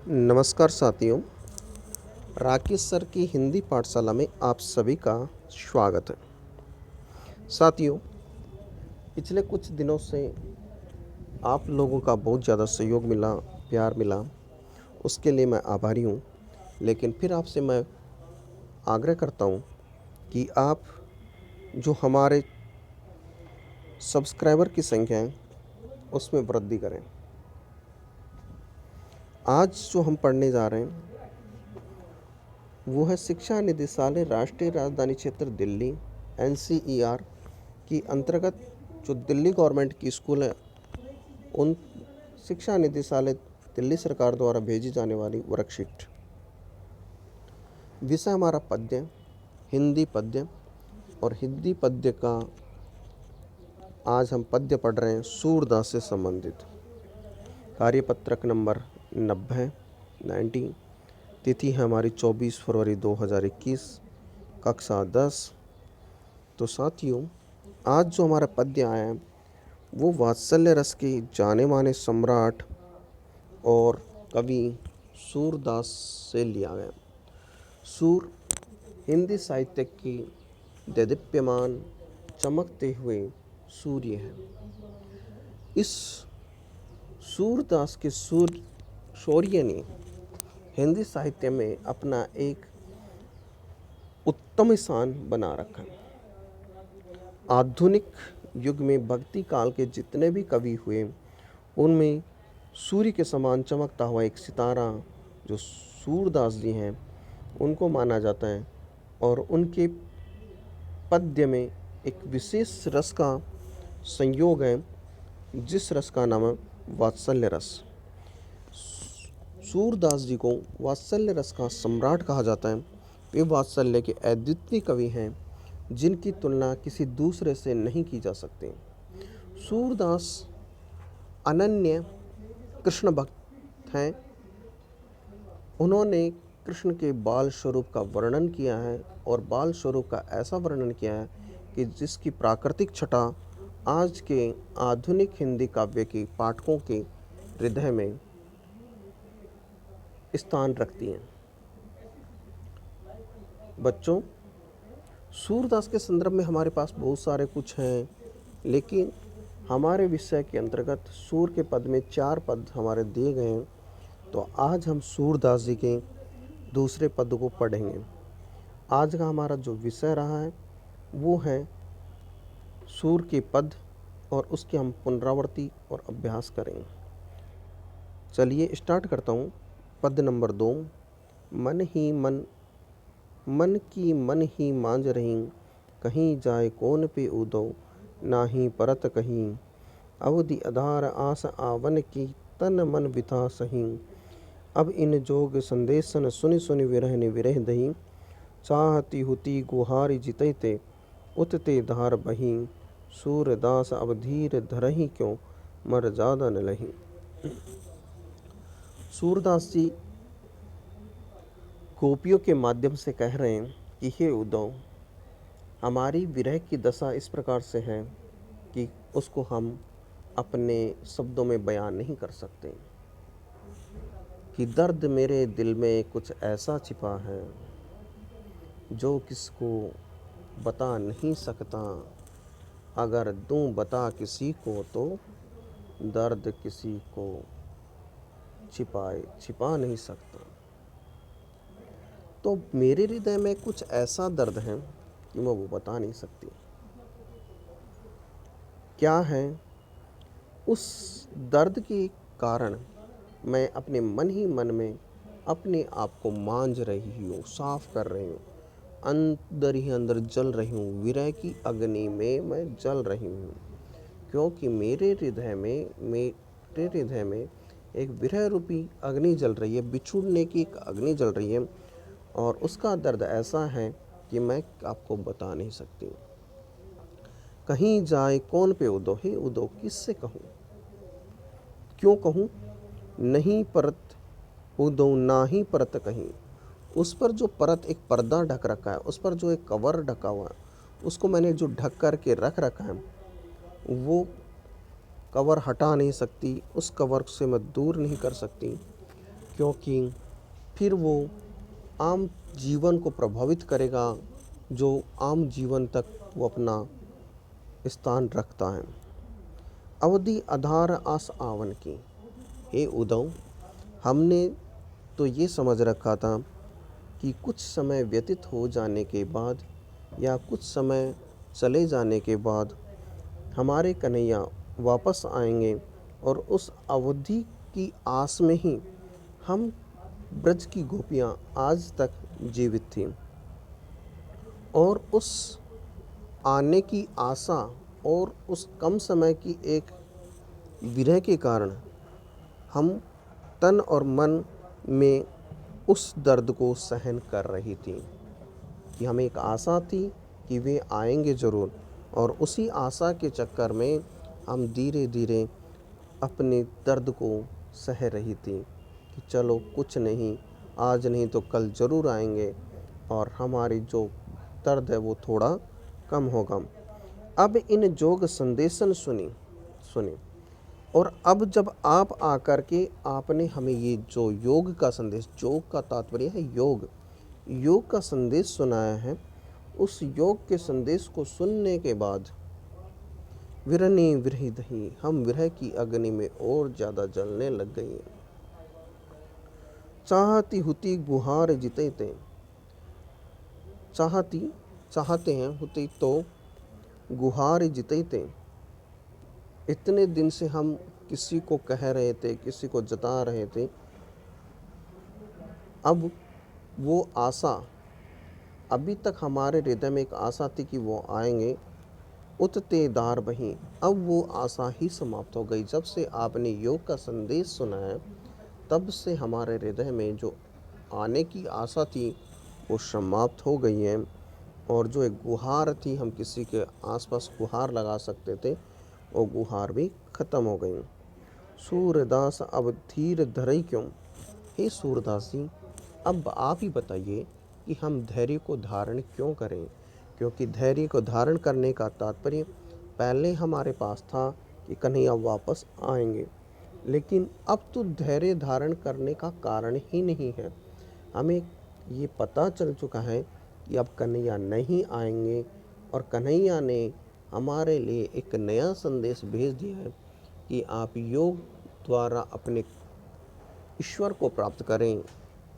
नमस्कार साथियों, राकेश सर की हिंदी पाठशाला में आप सभी का स्वागत है। साथियों, पिछले कुछ दिनों से आप लोगों का बहुत ज़्यादा सहयोग मिला, प्यार मिला, उसके लिए मैं आभारी हूँ। लेकिन फिर आपसे मैं आग्रह करता हूँ कि आप जो हमारे सब्सक्राइबर की संख्या है, उसमें वृद्धि करें। आज जो हम पढ़ने जा रहे हैं वो है शिक्षा निदेशालय राष्ट्रीय राजधानी क्षेत्र दिल्ली NCER की अंतर्गत जो दिल्ली गवर्नमेंट की स्कूल है, उन शिक्षा निदेशालय दिल्ली सरकार द्वारा भेजी जाने वाली वर्कशीट। विषय हमारा पद्य, हिंदी पद्य, और हिंदी पद्य का आज हम पद्य पढ़ रहे हैं सूरदास से संबंधित। कार्यपत्रक नंबर 90 तिथि है हमारी 24 फरवरी 2021, कक्षा 10। तो साथियों, आज जो हमारा पद्य आया है वो वात्सल्य रस के जाने माने सम्राट और कवि सूरदास से लिया गया। सूर हिंदी साहित्य की देदीप्यमान चमकते हुए सूर्य है। इस सूरदास के शौर्य ने हिंदी साहित्य में अपना एक उत्तम स्थान बना रखा। आधुनिक युग में भक्ति काल के जितने भी कवि हुए, उनमें सूर्य के समान चमकता हुआ एक सितारा जो सूरदास जी हैं, उनको माना जाता है। और उनके पद्य में एक विशेष रस का संयोग है, जिस रस का नाम है वात्सल्य रस। सूरदास जी को वात्सल्य रस का सम्राट कहा जाता है। वे वात्सल्य के अद्वितीय कवि हैं, जिनकी तुलना किसी दूसरे से नहीं की जा सकती। सूरदास अनन्य कृष्ण भक्त हैं। उन्होंने कृष्ण के बाल स्वरूप का वर्णन किया है, और बाल स्वरूप का ऐसा वर्णन किया है कि जिसकी प्राकृतिक छटा आज के आधुनिक हिंदी काव्य के पाठकों के हृदय में स्थान रखती हैं। बच्चों, सूरदास के संदर्भ में हमारे पास बहुत सारे कुछ हैं, लेकिन हमारे विषय के अंतर्गत सूर के पद में 4 पद हमारे दिए गए हैं। तो आज हम सूरदास जी के दूसरे पद को पढ़ेंगे। आज का हमारा जो विषय रहा है वो है सूर के पद, और उसकी हम पुनरावृत्ति और अभ्यास करेंगे। चलिए स्टार्ट करता हूँ। पद नंबर 2। मन ही मन, मन की मन ही मांझ रही, कहीं जाए कौन पे उदो, नाही परत कहीं। अवधि आधार आस आवन की, तन मन बिथा सही। अब इन जोग संदेशन सुनि सुनि विरह विरह दही। चाहती हुती गुहारी जितैते, उतते धार बही। सूरदास अब धीर धरही क्यों, मर ज्यादा न लही। सूरदास जी गोपियों के माध्यम से कह रहे हैं कि हे उद्धव, हमारी विरह की दशा इस प्रकार से है कि उसको हम अपने शब्दों में बयान नहीं कर सकते। कि दर्द मेरे दिल में कुछ ऐसा छिपा है, जो किसको बता नहीं सकता। अगर दूं बता किसी को, तो दर्द किसी को छिपा नहीं सकता। तो मेरे हृदय में कुछ ऐसा दर्द है कि मैं वो बता नहीं सकती। क्या है? उस दर्द के कारण मैं अपने मन ही मन में अपने आप को मांझ रही हूँ, साफ कर रही हूँ, अंदर ही अंदर जल रही हूँ। विरह की अग्नि में मैं जल रही हूँ, क्योंकि मेरे हृदय में एक विरह रूपी अग्नि जल रही है, बिछुड़ने की एक अग्नि जल रही है, और उसका दर्द ऐसा है कि मैं आपको बता नहीं सकती। कहीं जाए कौन पे उदो, हे उदो किससे कहूँ, क्यों कहूँ। नहीं परत उदो, ना ही परत कहीं। उस पर जो परत, एक पर्दा ढक रखा है, उस पर जो एक कवर ढका हुआ है, उसको मैंने जो ढक कर के रख रखा है, वो कवर हटा नहीं सकती, उस कवर से मैं दूर नहीं कर सकती, क्योंकि फिर वो आम जीवन को प्रभावित करेगा, जो आम जीवन तक वो अपना स्थान रखता है। अवधि आधार आस आवन की। हे उद्धव, हमने तो ये समझ रखा था कि कुछ समय व्यतीत हो जाने के बाद या कुछ समय चले जाने के बाद हमारे कन्हैया वापस आएंगे, और उस अवधि की आस में ही हम ब्रज की गोपियाँ आज तक जीवित थीं। और उस आने की आशा और उस कम समय की एक विरह के कारण हम तन और मन में उस दर्द को सहन कर रही थी, कि हमें एक आशा थी कि वे आएंगे ज़रूर, और उसी आशा के चक्कर में हम धीरे धीरे अपने दर्द को सह रही थी कि चलो कुछ नहीं, आज नहीं तो कल ज़रूर आएंगे और हमारी जो दर्द है वो थोड़ा कम होगा। अब इन जोग संदेशन सुनी, और अब जब आप आकर के आपने हमें ये जो योग का संदेश, योग का तात्पर्य है योग का संदेश सुनाया है, उस योग के संदेश को सुनने के बाद विरहनी विरही दही, हम विरह की अग्नि में और ज़्यादा जलने लग गई हैं। चाहती हुती गुहार जिते ते, चाहते हैं हुती तो गुहार जिते ते। इतने दिन से हम किसी को कह रहे थे, किसी को जता रहे थे, अब वो आशा, अभी तक हमारे हृदय में एक आशा थी कि वो आएंगे, उतते दार बही, अब वो आशा ही समाप्त हो गई। जब से आपने योग का संदेश सुना है, तब से हमारे हृदय में जो आने की आशा थी वो समाप्त हो गई है, और जो एक गुहार थी, हम किसी के आसपास गुहार लगा सकते थे, वो गुहार भी खत्म हो गई। सूरदास अब धीर धरई क्यों। हे सूरदास जी, अब आप ही बताइए कि हम धैर्य को धारण क्यों करें, क्योंकि धैर्य को धारण करने का तात्पर्य पहले हमारे पास था कि कन्हैया वापस आएंगे, लेकिन अब तो धैर्य धारण करने का कारण ही नहीं है। हमें ये पता चल चुका है कि अब कन्हैया नहीं आएंगे, और कन्हैया ने हमारे लिए एक नया संदेश भेज दिया है कि आप योग द्वारा अपने ईश्वर को प्राप्त करें,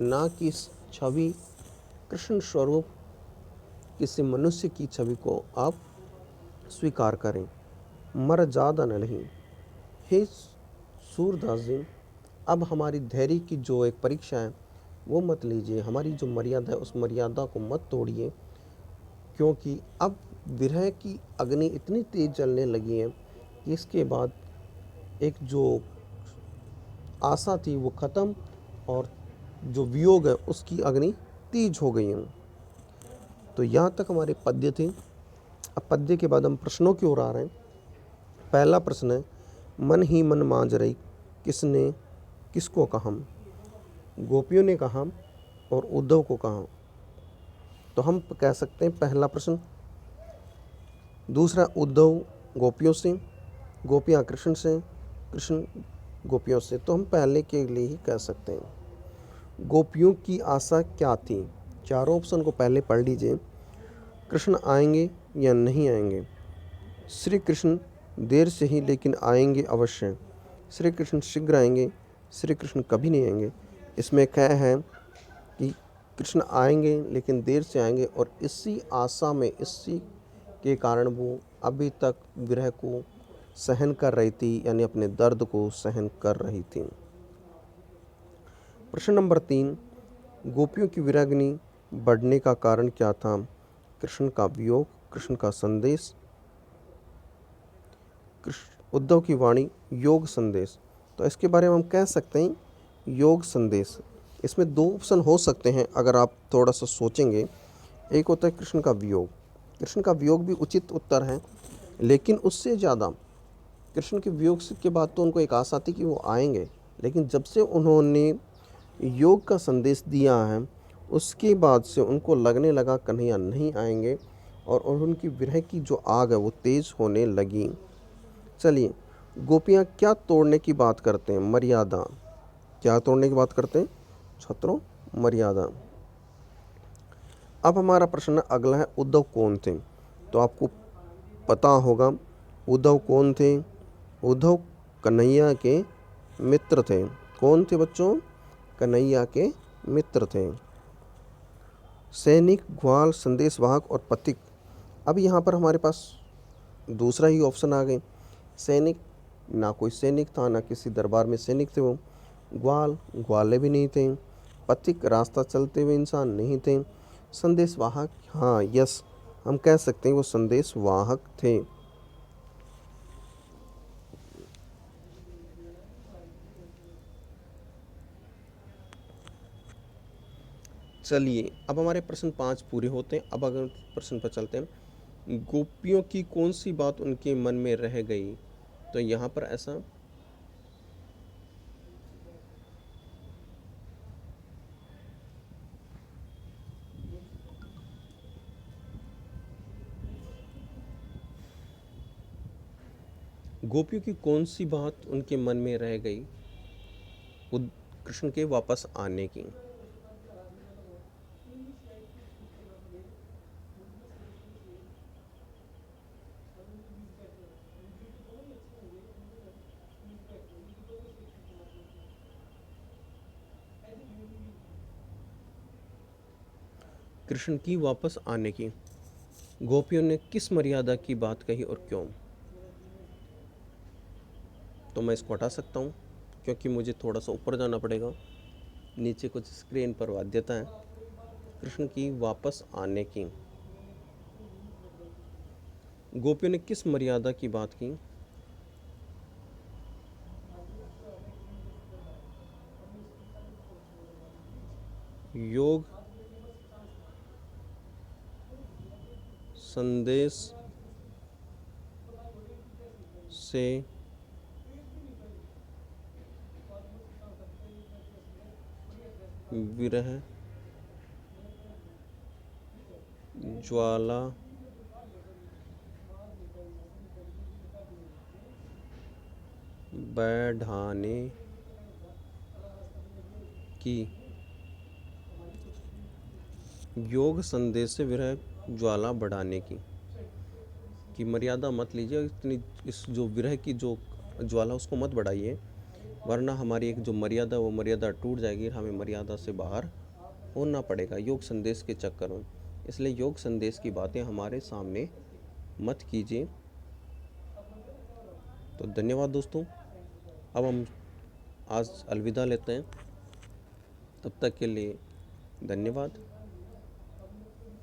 ना कि छवि कृष्ण स्वरूप किसी मनुष्य की छवि को आप स्वीकार करें। मर ज़्यादा न नहीं। हे सूरदास जी, अब हमारी धैर्य की जो एक परीक्षा है वो मत लीजिए, हमारी जो मर्यादा है उस मर्यादा को मत तोड़िए, क्योंकि अब विरह की अग्नि इतनी तेज जलने लगी है कि इसके बाद एक जो आशा थी वो ख़त्म, और जो वियोग है उसकी अग्नि तेज हो गई है। तो यहाँ तक हमारे पद्य थे। अब पद्य के बाद हम प्रश्नों की ओर आ रहे हैं। पहला प्रश्न है, मन ही मन मांझ रही किसने किसको कहम। गोपियों ने कहा और उद्धव को कहा, तो हम कह सकते हैं पहला प्रश्न। दूसरा, उद्धव गोपियों से, गोपियाँ कृष्ण से, कृष्ण गोपियों से, तो हम पहले के लिए ही कह सकते हैं। गोपियों की आशा क्या थी, चारों ऑप्शन को पहले पढ़ लीजिए। कृष्ण आएंगे या नहीं आएंगे। श्री कृष्ण देर से ही लेकिन आएंगे अवश्य। श्री कृष्ण शीघ्र आएंगे, श्री कृष्ण कभी नहीं आएंगे। इसमें क्या है कि कृष्ण आएंगे लेकिन देर से आएंगे, और इसी आशा में, इसी के कारण वो अभी तक विरह को सहन कर रही थी, यानी अपने दर्द को सहन कर रही थी। प्रश्न नंबर 3, गोपियों की विरहाग्नि बढ़ने का कारण क्या था। कृष्ण का वियोग, कृष्ण का संदेश, उद्धव की वाणी, योग संदेश। तो इसके बारे में हम कह सकते हैं योग संदेश। इसमें दो ऑप्शन हो सकते हैं अगर आप थोड़ा सा सोचेंगे। एक होता है कृष्ण का वियोग। कृष्ण का वियोग भी उचित उत्तर है, लेकिन उससे ज़्यादा कृष्ण के वियोग के बाद तो उनको एक आशा थी कि वो आएंगे, लेकिन जब से उन्होंने योग का संदेश दिया है उसके बाद से उनको लगने लगा कन्हैया नहीं आएंगे, और उनकी विरह की जो आग है वो तेज़ होने लगी। चलिए, गोपियाँ क्या तोड़ने की बात करते हैं, मर्यादा क्या तोड़ने की बात करते हैं छात्रों? मर्यादा। अब हमारा प्रश्न अगला है, उद्धव कौन थे? तो आपको पता होगा उद्धव कौन थे। उद्धव कन्हैया के मित्र थे। कौन थे बच्चों? कन्हैया के मित्र थे। सैनिक, ग्वाल, संदेशवाहक और पथिक। अब यहाँ पर हमारे पास दूसरा ही ऑप्शन आ गए। सैनिक, ना कोई सैनिक था, ना किसी दरबार में सैनिक थे वो। ग्वाल, ग्वाले भी नहीं थे। पथिक, रास्ता चलते हुए इंसान नहीं थे। संदेशवाहक, हाँ यस, हम कह सकते हैं वो संदेशवाहक थे। चलिए अब हमारे प्रश्न 5 पूरे होते हैं। अब अगर प्रश्न पर चलते हैं, गोपियों की कौन सी बात उनके मन में रह गई? तो यहाँ पर ऐसा, गोपियों की कौन सी बात उनके मन में रह गई कृष्ण के वापस आने की? कृष्ण की वापस आने की गोपियों ने किस मर्यादा की बात कही और क्यों? तो मैं इसको हटा सकता हूँ क्योंकि मुझे थोड़ा सा ऊपर जाना पड़ेगा। नीचे कुछ स्क्रीन पर वाद्यता है। कृष्ण की वापस आने की गोपियों ने किस मर्यादा की बात की? योग संदेश से विरह ज्वाला बढ़ाने की। योग संदेश से विरह ज्वाला बढ़ाने की मर्यादा मत लीजिए। इतनी इस जो विरह की जो ज्वाला उसको मत बढ़ाइए, वरना हमारी एक जो मर्यादा वो मर्यादा टूट जाएगी, हमें मर्यादा से बाहर होना पड़ेगा योग संदेश के चक्कर में। इसलिए योग संदेश की बातें हमारे सामने मत कीजिए। तो धन्यवाद दोस्तों। अब हम आज अलविदा लेते हैं। तब तक के लिए धन्यवाद।